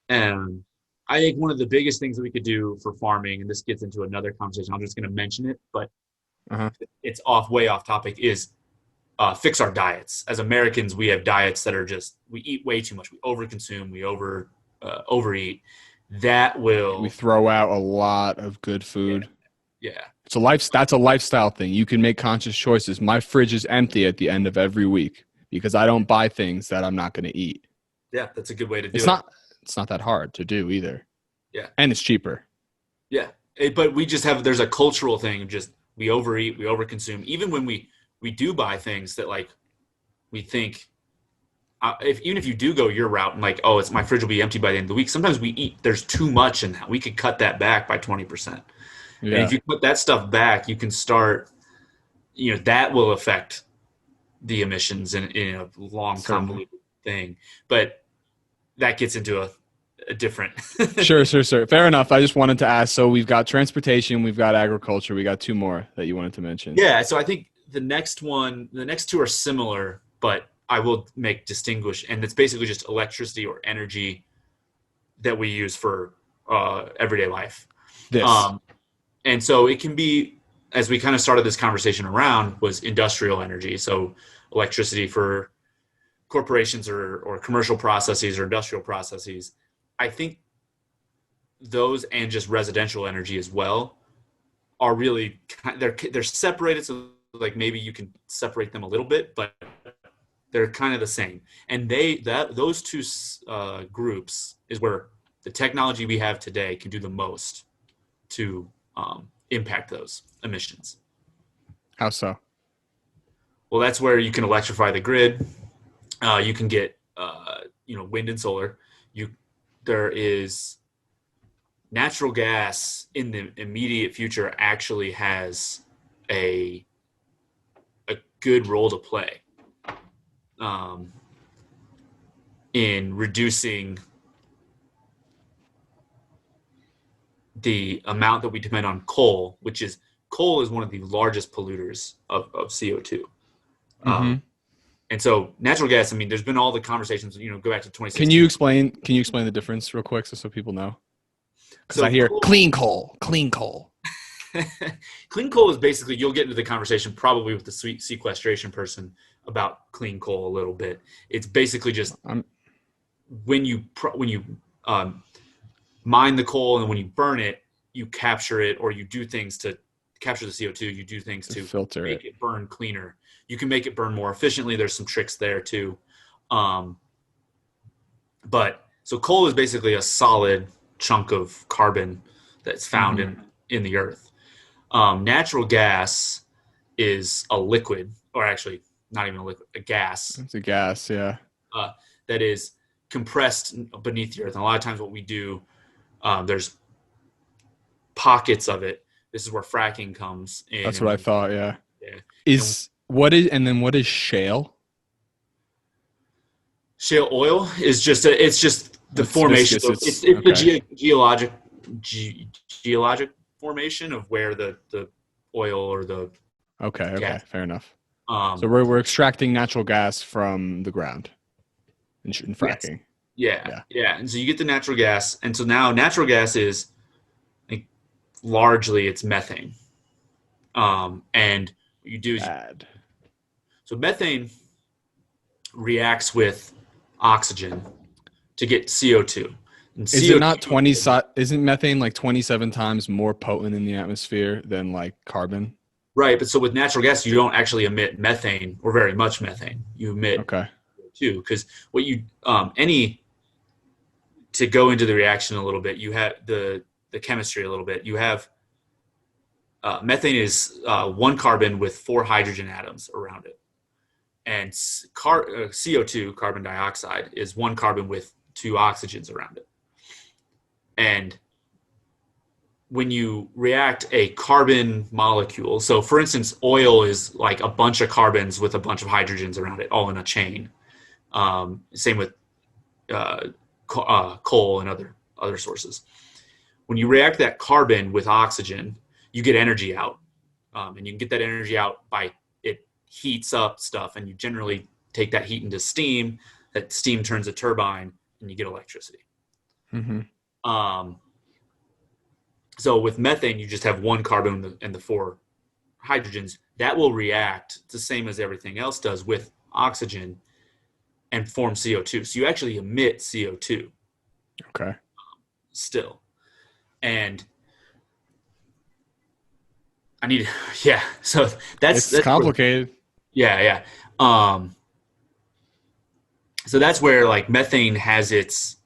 And I think one of the biggest things that we could do for farming, and this gets into another conversation, I'm just going to mention it, but Uh-huh. it's way off topic, is fix our diets. As Americans, we have diets that are just, we eat way too much. We overconsume, we overeat. That We will, throw out a lot of good yeah, food. yeah, That's a lifestyle thing. You can make conscious choices. My fridge is empty at the end of every week because I don't buy things that I'm not going to eat. yeah, that's a good way to It's do it. not it's not that hard to do either. Yeah, And it's cheaper. yeah. But we just have, there's a cultural thing of just, we overeat, we overconsume. Even when we do buy things that like we think, even if you do go your route and like, oh, it's, my fridge will be empty by the end of the week. Sometimes we eat, there's too much, and we could cut that back by 20%. And if Yeah, you put that stuff back, you can start, that will affect the emissions in a long certainly. convoluted thing. But that gets into a different. Sure. Fair enough. I just wanted to ask. So we've got transportation, we've got agriculture, we got two more that you wanted to mention. Yeah, so I think the next two are similar, but I will make distinguish, and it's basically just electricity or energy that we use for everyday life. This. Um, and so it can be, as we kind of started this conversation around, was industrial energy. So electricity for corporations or commercial processes or industrial processes. I think those, and just residential energy as well, are really, they're separated. So like maybe you can separate them a little bit, but they're kind of the same. And those two groups is where the technology we have today can do the most to impact those emissions. How so? Well, that's where you can electrify the grid. You can get wind and solar. There is natural gas in the immediate future actually has a good role to play um, in reducing the amount that we depend on coal, which is, coal is one of the largest polluters of CO2. Mm-hmm. And so natural gas, I mean, there's been all the conversations, go back to Can you 2016. explain? Can you explain the difference real quick, so people know? Because I So hear coal, clean coal, clean coal. clean coal is basically, you'll get into the conversation probably with the sweet sequestration person about clean coal a little bit. It's basically just I'm when you um, mine the coal, and when you burn it, you capture it, or you do things to capture the CO2. You do things to to filter make it. it burn cleaner. You can make it burn more efficiently. There's some tricks there too. Um, but so coal is basically a solid chunk of carbon that's found Mm-hmm. in the earth. Natural gas is a liquid, or actually not even a liquid, a gas It's a gas. Yeah, uh, that is compressed beneath the earth. And a lot of times, what we do, there's pockets of it. This is where fracking comes in, that's and what I then, thought. Yeah. yeah. And What is shale? shale oil is just it's just the It's formation viscous. of, It's it's the okay. geologic formation of where the oil or the Okay. gas. Fair enough. So Um, we're extracting natural gas from the ground in yes, fracking. yeah, Yeah. yeah. And so you get the natural gas, and so now natural gas is, like, largely it's methane. And what you do is, Bad. so methane reacts with oxygen to get CO2. And Is it CO2, not isn't methane like 27 times more potent in the atmosphere than like carbon? right? But so with natural gas, you don't actually emit methane, or very much methane. You emit Okay. CO2, because what you any to go into the reaction a little bit, you have the chemistry a little bit. You have methane is one carbon with 4 hydrogen atoms around it. And CO2, carbon dioxide, is one carbon with 2 oxygens around it. And when you react a carbon molecule, so for instance, oil is like a bunch of carbons with a bunch of hydrogens around it, all in a chain. Same with coal and other sources. When you react that carbon with oxygen, you get energy out. And you can get that energy out by it heats up stuff, and you generally take that heat into steam. That steam turns a turbine, and you get electricity. Mm-hmm. So with methane, you just have one carbon and the 4 hydrogens. That will react the same as everything else does with oxygen and form CO2. So you actually emit CO2 Okay. still. And I need, yeah. So It's that's complicated. yeah. So that's where like methane has its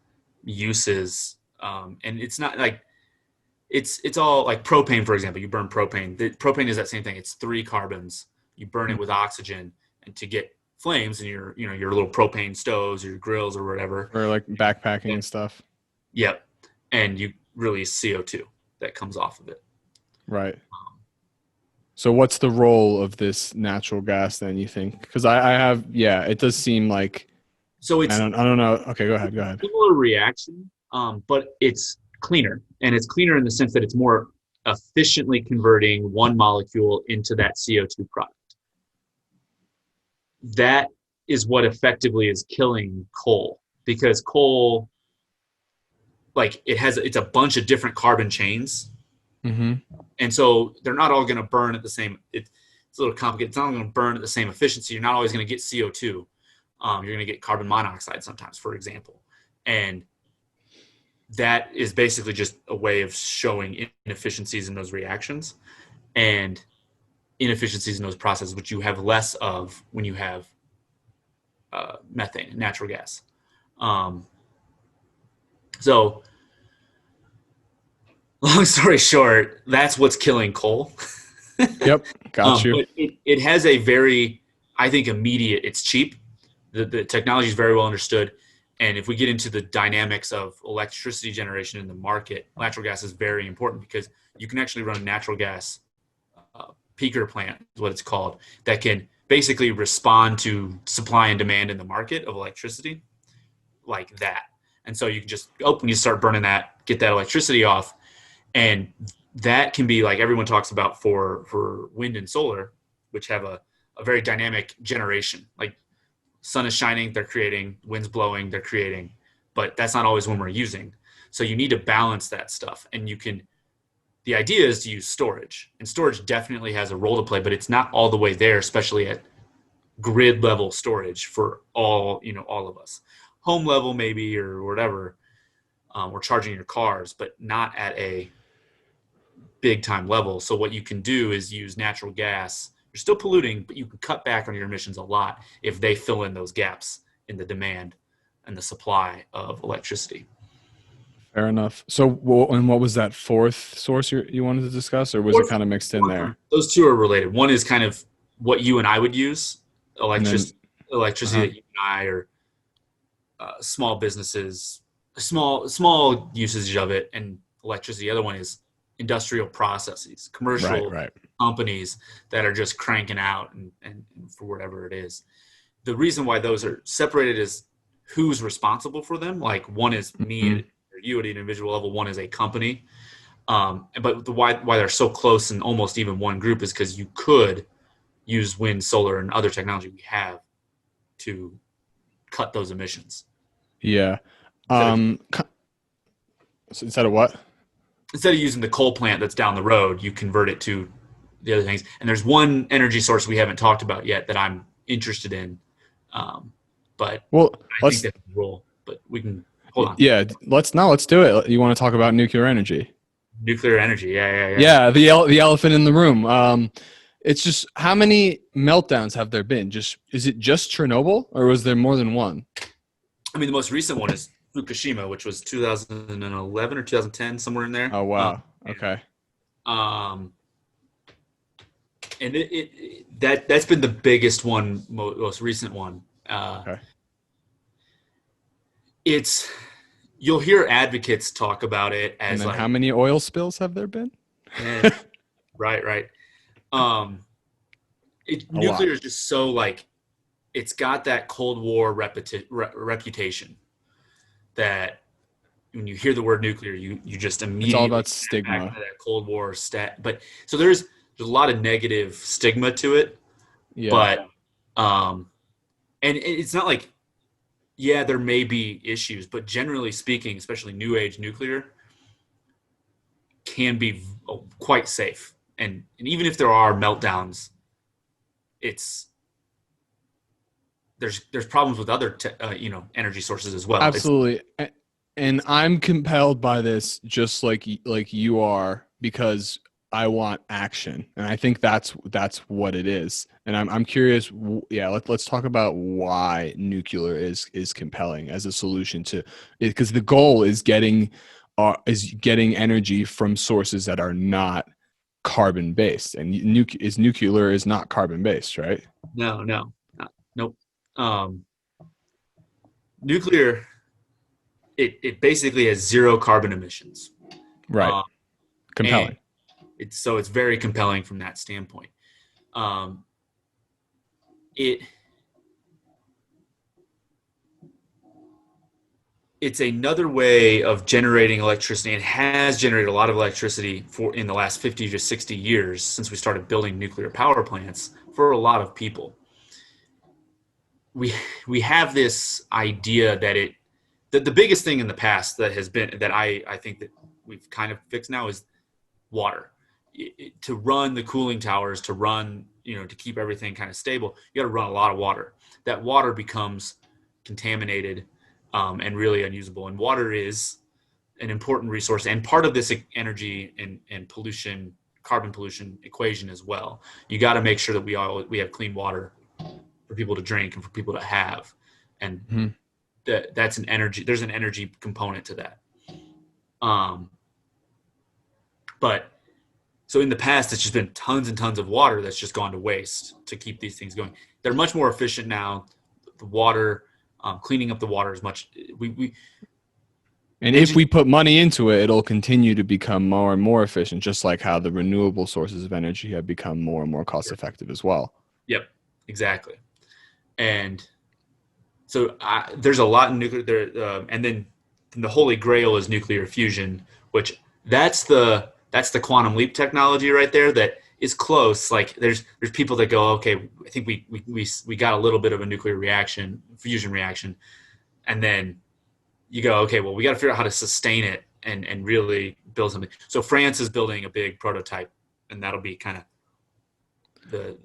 uses, and it's not like it's all like propane, for example. You burn propane. The propane is that same thing. It's 3 carbons. You burn it with oxygen, and to get flames in your your little propane stoves, or your grills, or whatever. Or like backpacking And, and stuff. yep, and you release CO2 that comes off of it. Right. So what's the role of this natural gas then, you think? Because I have, yeah, it does seem like, So I don't know. Okay, go ahead. it's Go a ahead. similar reaction, but it's cleaner, and it's cleaner in the sense that it's more efficiently converting one molecule into that CO2 product. That is what effectively is killing coal, because coal, like it's a bunch of different carbon chains, Mm-hmm. and so they're not all going to burn at the same. It's a little complicated. It's not going to burn at the same efficiency. You're not always going to get CO2. You're going to get carbon monoxide sometimes, for example, and that is basically just a way of showing inefficiencies in those reactions and inefficiencies in those processes, which you have less of when you have methane, natural gas. So, long story short, that's what's killing coal. Yep. Got you. But it has a very, I think, immediate, it's cheap. The technology is very well understood. And if we get into the dynamics of electricity generation in the market, natural gas is very important because you can actually run a natural gas peaker plant, is what it's called, that can basically respond to supply and demand in the market of electricity like that. And so you can just when you start burning that, get that electricity off. And that can be like everyone talks about for wind and solar, which have a very dynamic generation. Like sun is shining, they're creating, wind's blowing, they're creating, but that's not always when we're using. So you need to balance that stuff. And the idea is to use storage, and storage definitely has a role to play, but it's not all the way there, especially at grid level storage for all of us. Home level maybe, or whatever, or charging your cars, but not at a big time level. So what you can do is use natural gas. You're still polluting, but you can cut back on your emissions a lot if they fill in those gaps in the demand and the supply of electricity. Fair enough. So, and what was that fourth source you wanted to discuss, or was it kind of mixed in there? Those two are related. One is kind of what you and I would use, And then, electricity uh-huh. that you and I, or small businesses, small usage of it, and electricity. The other one is industrial processes, Right, commercial right. companies that are just cranking out and for whatever it is. The reason why those are separated is who's responsible for them. Like one is me Mm-hmm. or you at an individual level, one is a company. But why they're so close and almost even one group is because you could use wind, solar, and other technology we have to cut those emissions Yeah. instead of So instead of what? instead of using the coal plant that's down the road. You convert it to the other things. And there's one energy source we haven't talked about yet that I'm interested in, but Well, I think that's the role. But we can hold on. yeah, let's do it. You want to talk about nuclear energy? Nuclear energy, yeah. Yeah, the elephant in the room. It's just how many meltdowns have there been? Is it just Chernobyl, or was there more than one? I mean, the most recent one is Fukushima, which was 2011 or 2010, somewhere in there. Oh wow. Okay. Um, and that's been the biggest one, most recent one. Okay. It's You'll hear advocates talk about it And as then how like, many oil spills have there been? eh, right, right. Um, A lot. Nuclear is just so like it's got that Cold War reputation that when you hear the word nuclear, you just It's all immediately about snap back stigma. into that Cold War stat. But so there's a lot of negative stigma to it, Yeah. but and it's not like, yeah, there may be issues, but generally speaking, especially new age nuclear can be quite safe. And even if there are meltdowns, it's there's problems with other energy sources as well. It's Absolutely. And I'm compelled by this just like you are because I want action. And I think that's what it is. And I'm curious, yeah, let's talk about why nuclear is compelling as a solution to it, because the goal is getting energy from sources that are not carbon based, and nuclear is not carbon based, right? no, nope. Um, Nuclear, it basically has zero carbon emissions, Right. um, and Compelling. it's very compelling from that standpoint. Um, it it's another way of generating electricity and has generated a lot of electricity for in the last 50 to 60 years since we started building nuclear power plants for a lot of people. We have this idea that the biggest thing in the past that has been that I think that we've kind of fixed now is water. To run the cooling towers, to run, to keep everything kind of stable, you got to run a lot of water. That water becomes contaminated, and really unusable. And water is an important resource and part of this energy and pollution, carbon pollution equation as well. You got to make sure that we have clean water for people to drink and for people to have, and Mhm. that's an energy. There's an energy component to that. Um, but So in the past, it's just been tons and tons of water that's just gone to waste to keep these things going. They're much more efficient now. The water, cleaning up the water is much. We And if engine. we put money into it, it'll continue to become more and more efficient, just like how the renewable sources of energy have become more and more cost effective as well. Yep, exactly. And so there's a lot in nuclear there, and then the holy grail is nuclear fusion, which that's the quantum leap technology right there. That is close. Like there's people that go, okay, I think we got a little bit of a nuclear reaction, fusion reaction, and then you go, okay, well, we got to figure out how to sustain it and really build something. So France is building a big prototype, and that'll be kind of the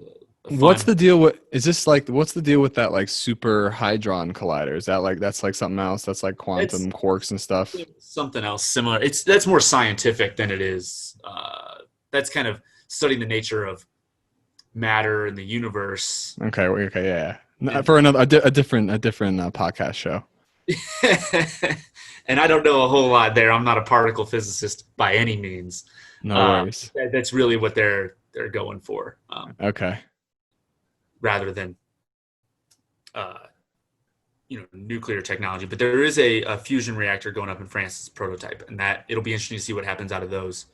What's fun. the deal with is this like what's the deal with that like super hadron collider? Is that like that's like something else? That's like It's quantum quarks and stuff. something else similar. That's more scientific than it is. That's kind of studying the nature of matter in the universe. Okay, okay, yeah. And For another a different podcast show. and I don't know a whole lot there. I'm not a particle physicist by any means. No worries. That's really what they're going for, Okay. rather than uh, nuclear technology. But there is a fusion reactor going up in France as a prototype, and that it'll be interesting to see what happens out of those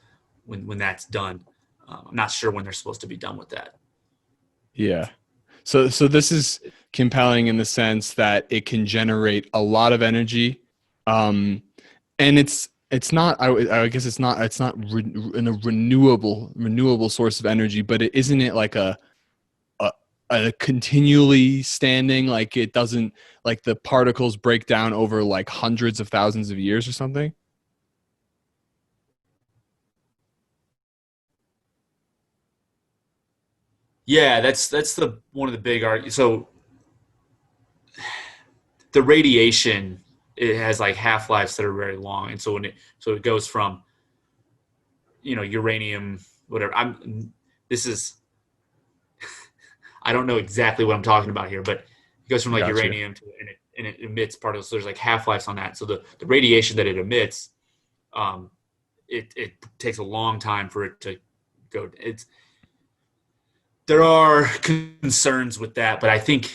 when that's done. I'm not sure when they're supposed to be done with that. Yeah. So this is compelling in the sense that it can generate a lot of energy, um, and it's not. I guess it's not in a renewable source of energy, but isn't it like a a continually standing, like it doesn't, like the particles break down over like hundreds of thousands of years or something? Yeah, that's the one of the big arguments. So the radiation, it has like half lives that are very long, and so it goes from uranium, whatever. This is I don't know exactly what I'm talking about here, but it goes from like Gotcha. uranium to and it emits particles. So there's like half lives on that. So the radiation that it emits, um, it takes a long time for it to go. there are concerns with that, but I think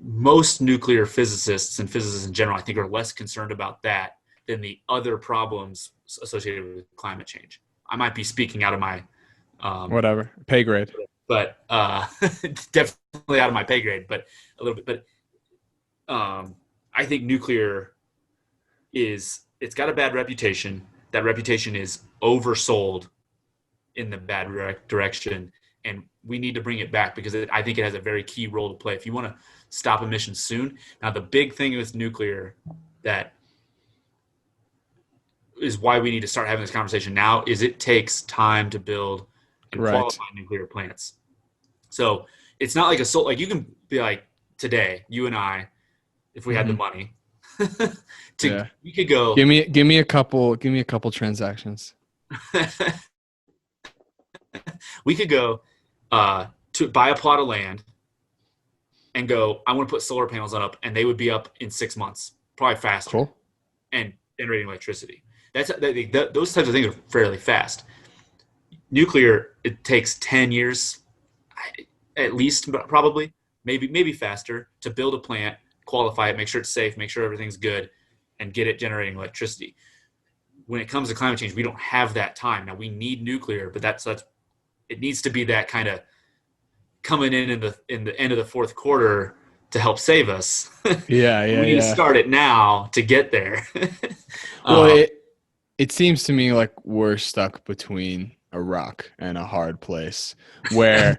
most nuclear physicists and physicists in general, I think, are less concerned about that than the other problems associated with climate change. I might be speaking out of my, um, Whatever. Pay grade. but definitely out of my pay grade, but a little bit. But I think nuclear it's got a bad reputation. That reputation is oversold in the bad direction, and we need to bring it back because I think it has a very key role to play if you want to stop emissions soon. Now, the big thing with nuclear that is why we need to start having this conversation now is it takes time to build and Right. qualify nuclear plants. So it's not like like you can be like today, you and I, if we had the Hmm. money, Yeah. we could go. Give me a couple transactions. We could go to buy a plot of land and go. I want to put solar panels up, and they would be up in 6 months, probably faster, Cool. and generating electricity. Those types of things are fairly fast. Nuclear, it takes 10 years, at least, probably, maybe faster, to build a plant, qualify it, make sure it's safe, make sure everything's good, and get it generating electricity. When it comes to climate change, we don't have that time. Now we need nuclear, but that's it needs to be that kind of coming in the end of the fourth quarter to help save us. Yeah, We yeah, need to yeah. start it now to get there. Well, um, it seems to me like we're stuck between a rock and a hard place where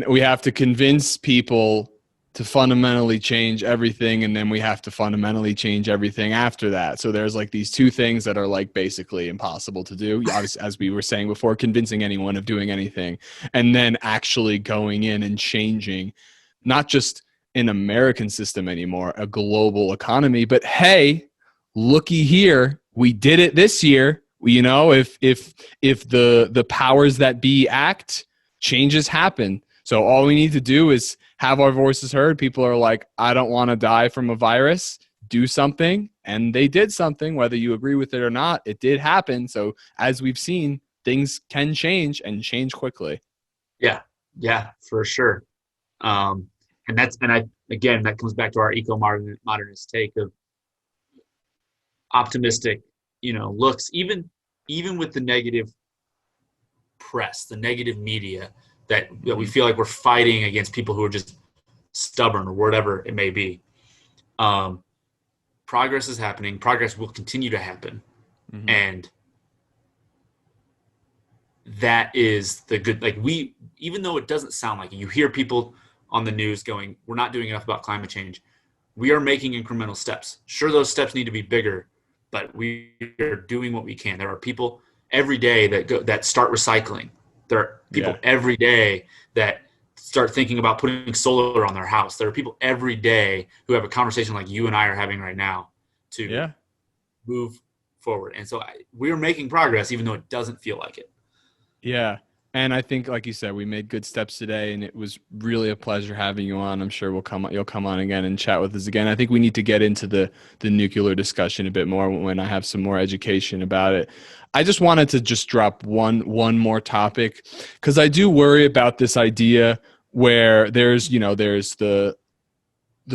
we have to convince people to fundamentally change everything, and then we have to fundamentally change everything after that. So there's like these two things that are like basically impossible to do. Obviously, as we were saying before, convincing anyone of doing anything, and then actually going in and changing not just an American system anymore, a global economy. But hey, looky here, we did it this year. You know, if the powers that be act, changes happen. So all we need to do is have our voices heard. People are like, I don't want to die from a virus. Do something, and they did something. Whether you agree with it or not, it did happen. So as we've seen, things can change and change quickly. yeah, yeah, for sure. Um, and I again that comes back to our eco modernist take of optimistic, looks even with the negative press, the negative media that we Mm-hmm. feel like we're fighting against people who are just stubborn or whatever it may be. Um, Progress is happening. Progress will continue to happen, Mm-hmm. and that is the good. Like even though it doesn't sound like it, you hear people on the news going, "We're not doing enough about climate change." We are making incremental steps. Sure, those steps need to be bigger, but we are doing what we can. There are people every day that start recycling. There are people Yeah. every day that start thinking about putting solar on their house. There are people every day who have a conversation like you and I are having right now to Yeah. move forward. And so we're making progress, even though it doesn't feel like it. Yeah. And I think, like you said, we made good steps today, and it was really a pleasure having you on. I'm sure you'll come on again and chat with us again. I think we need to get into the nuclear discussion a bit more when I have some more education about it. I just wanted to just drop one more topic because I do worry about this idea where there's the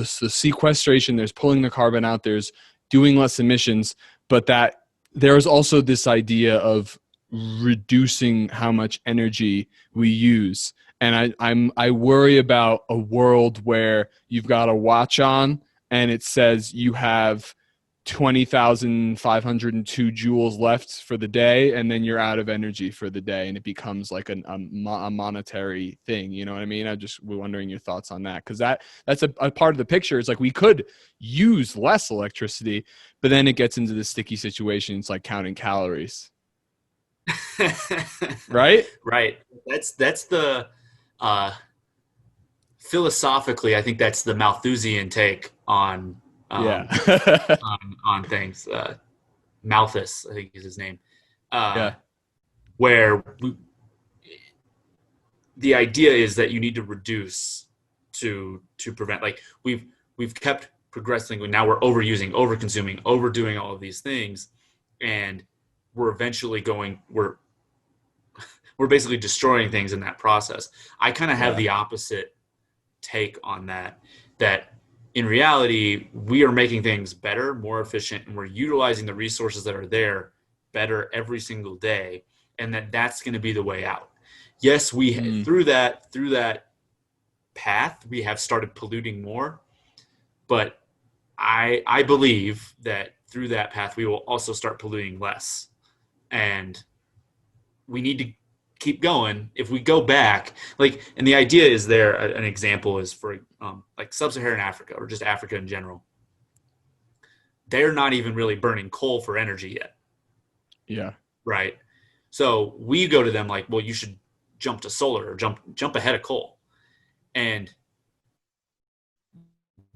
sequestration, there's pulling the carbon out, there's doing less emissions, but that there's also this idea of reducing how much energy we use. And I worry about a world where you've got a watch on and it says you have 20,502 joules left for the day, and then you're out of energy for the day, and it becomes like a monetary thing. You know what I mean? I just was wondering your thoughts on that, because that's a part of the picture. It's like we could use less electricity, but then it gets into the sticky situation. It's like counting calories, right? Right. That's the uh, philosophically, I think that's the Malthusian take Yeah. um, on things. Malthus, I think is his name, uh, Yeah. where the idea is that you need to reduce to prevent. Like we've kept progressing, and now we're overusing, overconsuming, overdoing all of these things, and we're eventually going we're we're basically destroying things in that process. I kind of have Yeah. the opposite take on that, that in reality, we are making things better, more efficient, and we're utilizing the resources that are there better every single day, and that's going to be the way out. Yes, we Mm. through that path, we have started polluting more, but I believe that through that path, we will also start polluting less, and we need to keep going. If we go back, like, and the idea is there, an example is for like sub-Saharan Africa or just Africa in general. They're not even really burning coal for energy yet, Yeah. right? So we go to them like, well, you should jump to solar or jump ahead of coal. And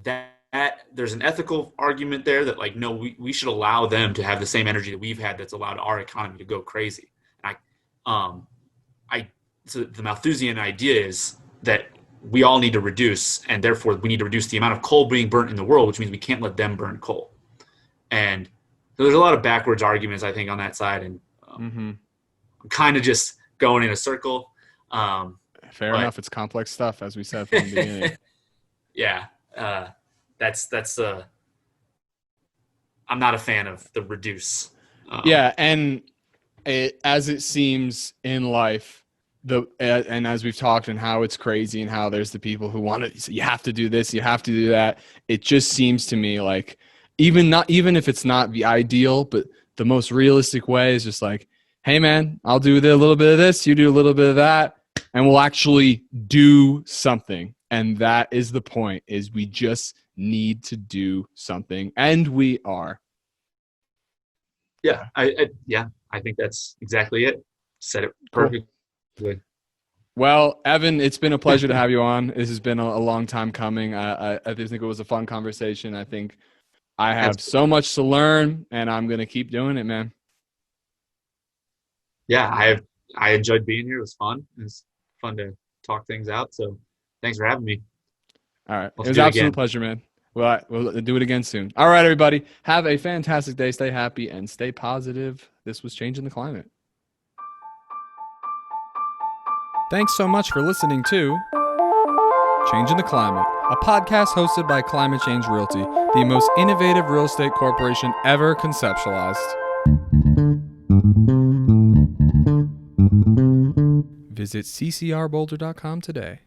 that there's an ethical argument there that, like, no, we should allow them to have the same energy that we've had that's allowed our economy to go crazy. And I so the Malthusian idea is that we all need to reduce, and therefore we need to reduce the amount of coal being burnt in the world, which means we can't let them burn coal. And so there's a lot of backwards arguments, I think, on that side, and Mm-hmm. I'm kind of just going in a circle. Fair But enough. It's complex stuff, as we said from the beginning. yeah, that's I'm not a fan of the reduce. Yeah, and as it seems in life, and as we've talked, and how it's crazy, and how there's the people who want to, you have to do this, you have to do that. It just seems to me like, even if it's not the ideal, but the most realistic way is just like, hey man, I'll do a little bit of this, you do a little bit of that, and we'll actually do something. And that is the point: is we just need to do something, and we are. Yeah, I think that's exactly it. Said it Cool. perfectly. Well, Evan, it's been a pleasure to have you on. This has been a long time coming. I think it was a fun conversation. I think I have so Absolutely. much to learn, and I'm going to keep doing it, man. Yeah, I enjoyed being here. It was fun. It was fun to talk things out. So thanks for having me. All right. It Let's was do an it absolute again. pleasure, man. Well, we'll do it again soon. All right, everybody. Have a fantastic day. Stay happy and stay positive. This was Changing the Climate. Thanks so much for listening to Changing the Climate, a podcast hosted by Climate Change Realty, the most innovative real estate corporation ever conceptualized. Visit ccrboulder.com today.